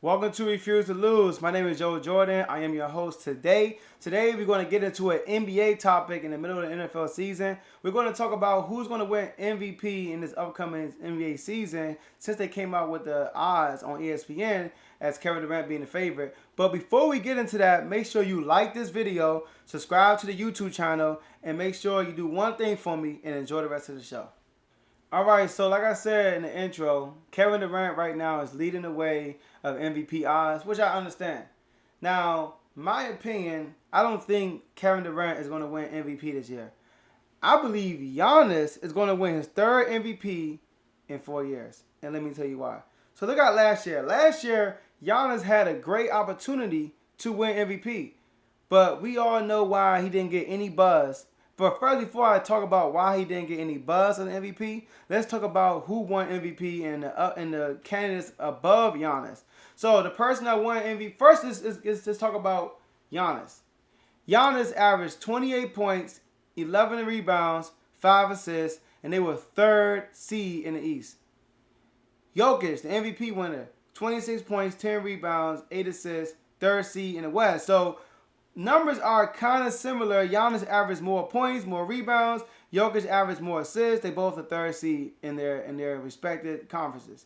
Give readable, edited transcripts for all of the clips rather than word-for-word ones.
Welcome to Refuse to Lose. My name is Joe Jordan. I am your host today. Today we're going to get into an NBA topic in the middle of the NFL season. We're going to talk about who's going to win MVP in this upcoming NBA season since they came out with the odds on ESPN as Kevin Durant being the favorite. But before we get into that, make sure you like this video, subscribe to the YouTube channel, and make sure you do one thing for me and enjoy the rest of the show. All right, so like I said in the intro, Kevin Durant right now is leading the way of MVP odds, which I understand. Now, my opinion, I don't think Kevin Durant is going to win MVP this year. I believe Giannis is going to win his third MVP in 4 years. And let me tell you why. So look at last year. Last year, Giannis had a great opportunity to win MVP. But we all know why he didn't get any buzz. But first, before I talk about why he didn't get any buzz on the MVP, let's talk about who won MVP and the candidates above Giannis. So the person that won MVP first is let's talk about Giannis. Giannis averaged 28 points, 11 rebounds, 5 assists, and they were third seed in the East. Jokic, the MVP winner, 26 points, 10 rebounds, 8 assists, third seed in the West. So numbers are kind of similar. Giannis averaged more points, more rebounds. Jokic averaged more assists. They both the third seed in their respective conferences.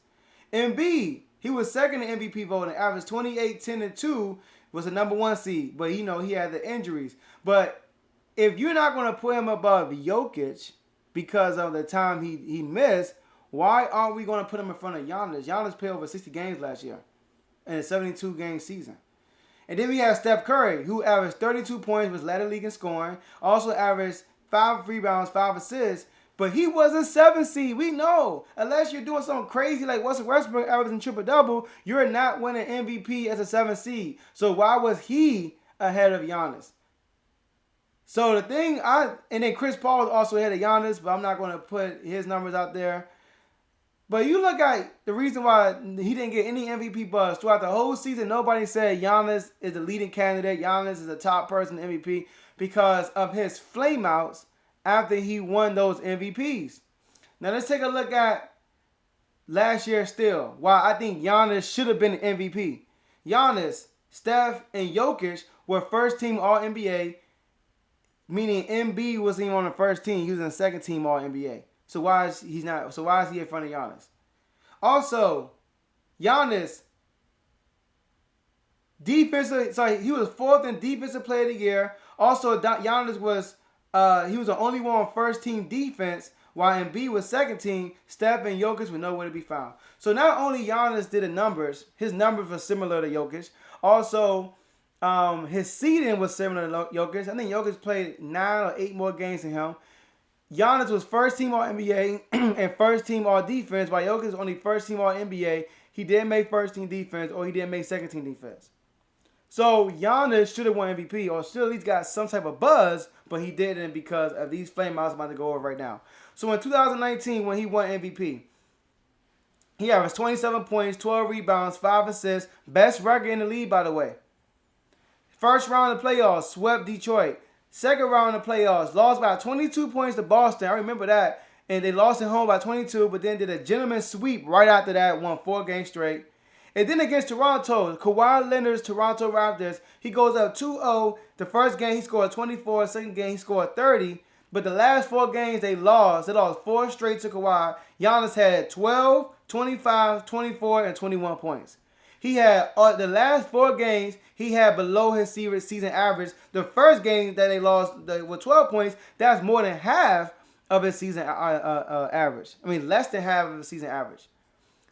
Embiid, he was second in MVP voting, averaged 28, 10, and 2, was the number 1 seed. But, he had the injuries. But if you're not going to put him above Jokic because of the time he missed, why aren't we going to put him in front of Giannis? Giannis played over 60 games last year in a 72-game season. And then we have Steph Curry, who averaged 32 points, was led the league in scoring, also averaged 5 rebounds, 5 assists, but he was a 7 seed. We know. Unless you're doing something crazy like Russell Westbrook averaging triple-double, you're not winning MVP as a 7 seed. So why was he ahead of Giannis? So and then Chris Paul is also ahead of Giannis, but I'm not going to put his numbers out there. But you look at the reason why he didn't get any MVP buzz throughout the whole season. Nobody said Giannis is the leading candidate. Giannis is the top person in MVP because of his flameouts after he won those MVPs. Now let's take a look at last year still. Why I think Giannis should have been the MVP. Giannis, Steph, and Jokic were first team All-NBA, meaning Embiid wasn't even on the first team. He was in the second team All-NBA. So why is he in front of Giannis? Also, Giannis, he was 4th in defensive player of the year. Also, Giannis was he was the only one on first team defense, while Embiid was second team. Steph and Jokic were nowhere to be found. So not only Giannis did the numbers, his numbers were similar to Jokic. Also, his seeding was similar to Jokic. I think Jokic played 9 or 8 more games than him. Giannis was first team All-NBA and first team All-Defense, while Jokic was only first team All-NBA. He didn't make first team defense or he didn't make second team defense. So Giannis should have won MVP or should at least got some type of buzz, but he didn't because of these flameouts I'm about to go over right now. So in 2019, when he won MVP, he averaged 27 points, 12 rebounds, 5 assists, best record in the league, by the way. First round of the playoffs, swept Detroit. Second round of the playoffs, lost by 22 points to Boston. I remember that. And they lost at home by 22, but then did a gentleman's sweep right after that, won 4 games straight. And then against Toronto, Kawhi Leonard's Toronto Raptors, he goes up 2-0. The first game, he scored 24. Second game, he scored 30. But the last 4 games, they lost. They lost 4 straight to Kawhi. Giannis had 12, 25, 24, and 21 points. He had the last 4 games, he had below his season average. The first game that they lost with 12 points, that's more than half of his season average. I mean, less than half of his season average.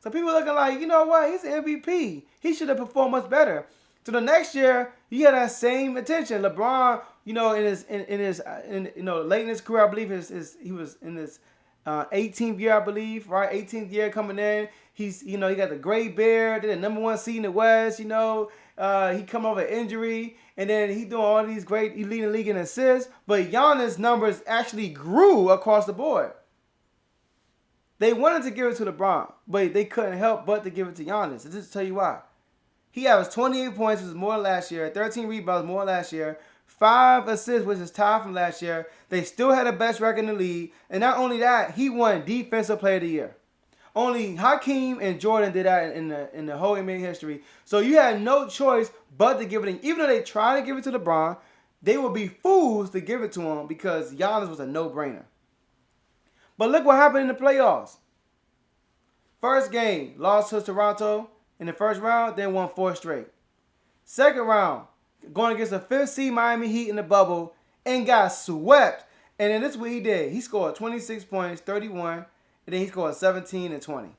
So people are looking like, you know what? He's an MVP. He should have performed much better. So the next year, you had that same attention. LeBron, late in his career, I believe he was in his 18th year, I believe, right? 18th year coming in. He's, he got the gray beard, did the number 1 seed in the West, he come over injury, and then he doing all these great, he leading the league in assists, but Giannis' numbers actually grew across the board. They wanted to give it to LeBron, but they couldn't help but to give it to Giannis. I'll just tell you why. He averaged 28 points, which was more than last year, 13 rebounds, more than last year, 5 assists, which is tied from last year. They still had the best record in the league, and not only that, he won Defensive Player of the Year. Only Hakeem and Jordan did that in the whole NBA history. So you had no choice but to give it in. Even though they tried to give it to LeBron, they would be fools to give it to him because Giannis was a no-brainer. But look what happened in the playoffs. First game, lost to Toronto in the first round, then won 4 straight. Second round, going against the 5th seed Miami Heat in the bubble and got swept. And then this is what he did. He scored 26 points, 31, and then he scored 17 and 20.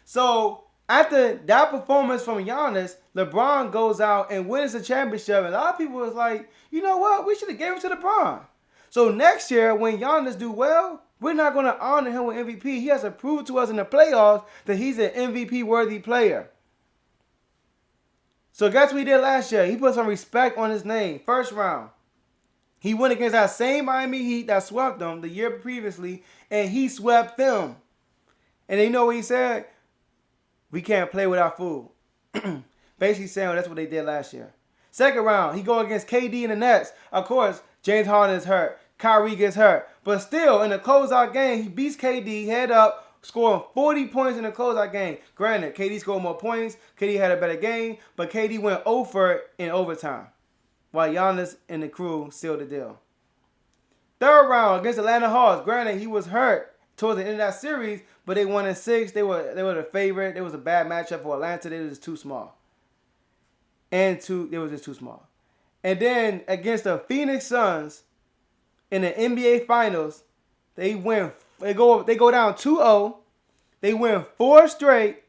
So after that performance from Giannis, LeBron goes out and wins the championship. And a lot of people was like, you know what? We should have gave it to LeBron. So next year, when Giannis do well, we're not going to honor him with MVP. He has to prove to us in the playoffs that he's an MVP-worthy player. So guess what he did last year? He put some respect on his name. First round. He went against that same Miami Heat that swept them the year previously, and he swept them. And you know what he said? We can't play without food. Basically saying, well, that's what they did last year. Second round, he go against KD in the Nets. Of course, James Harden is hurt. Kyrie gets hurt. But still, in the closeout game, he beats KD head up, scoring 40 points in the closeout game. Granted, KD scored more points. KD had a better game, but KD went over in overtime, while Giannis and the crew sealed the deal. Third round against Atlanta Hawks. Granted, he was hurt towards the end of that series, but they won in 6. They were the favorite. It was a bad matchup for Atlanta. They were just too small. It was just too small. And then against the Phoenix Suns in the NBA Finals, they go down 2-0. They win 4 straight.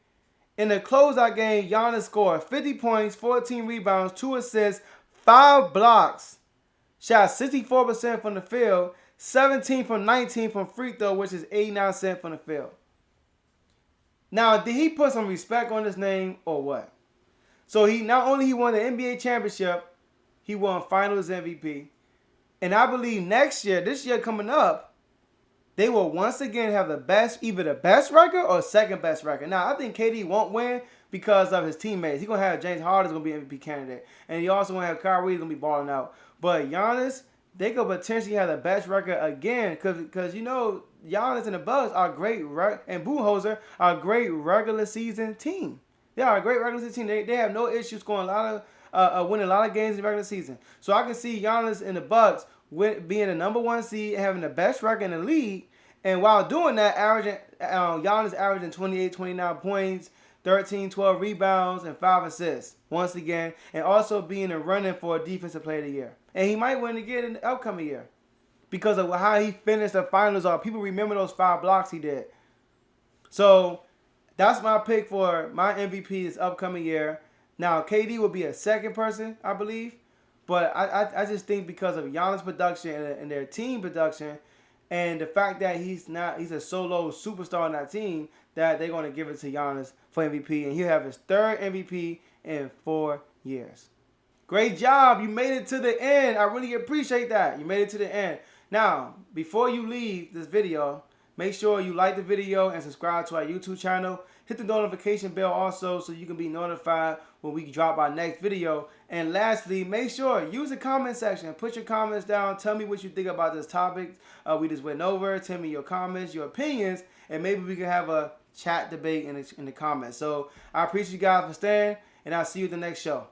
In the closeout game, Giannis scored 50 points, 14 rebounds, 2 assists, 5 blocks. Shot 64% from the field, 17 from 19 from free throw, which is 89% from the field. Now, did he put some respect on his name or what? So he not only won the NBA championship, he won Finals MVP. And I believe this year coming up, they will once again have either the best record or second best record. Now, I think KD won't win because of his teammates. He's going to have James Harden's going to be MVP candidate. And he also going to have Kyrie going to be balling out. But Giannis, they could potentially have the best record again because you know, Giannis and the Bucks are great, and Budenholzer are a great regular season team. They are a great regular season team. They have no issues scoring winning a lot of games in the regular season. So I can see Giannis and the Bucks being the number 1 seed and having the best record in the league. And while doing that, Giannis averaging 28, 29 points, 13, 12 rebounds, and 5 assists once again. And also being a running for a Defensive Player of the Year. And he might win again in the upcoming year because of how he finished the finals off. People remember those 5 blocks he did. So that's my pick for my MVP this upcoming year. Now, KD will be a second person, I believe. But I just think because of Giannis' production and their team production and the fact that he's a solo superstar on that team, that they're going to give it to Giannis for MVP. And he'll have his 3rd MVP in 4 years. Great job. You made it to the end. I really appreciate that. You made it to the end. Now, before you leave this video, make sure you like the video and subscribe to our YouTube channel. Hit the notification bell also so you can be notified when we drop our next video. And lastly, make sure use the comment section. Put your comments down. Tell me what you think about this topic we just went over. Tell me your comments, your opinions, and maybe we can have a chat debate in the comments. So I appreciate you guys for staying, and I'll see you at the next show.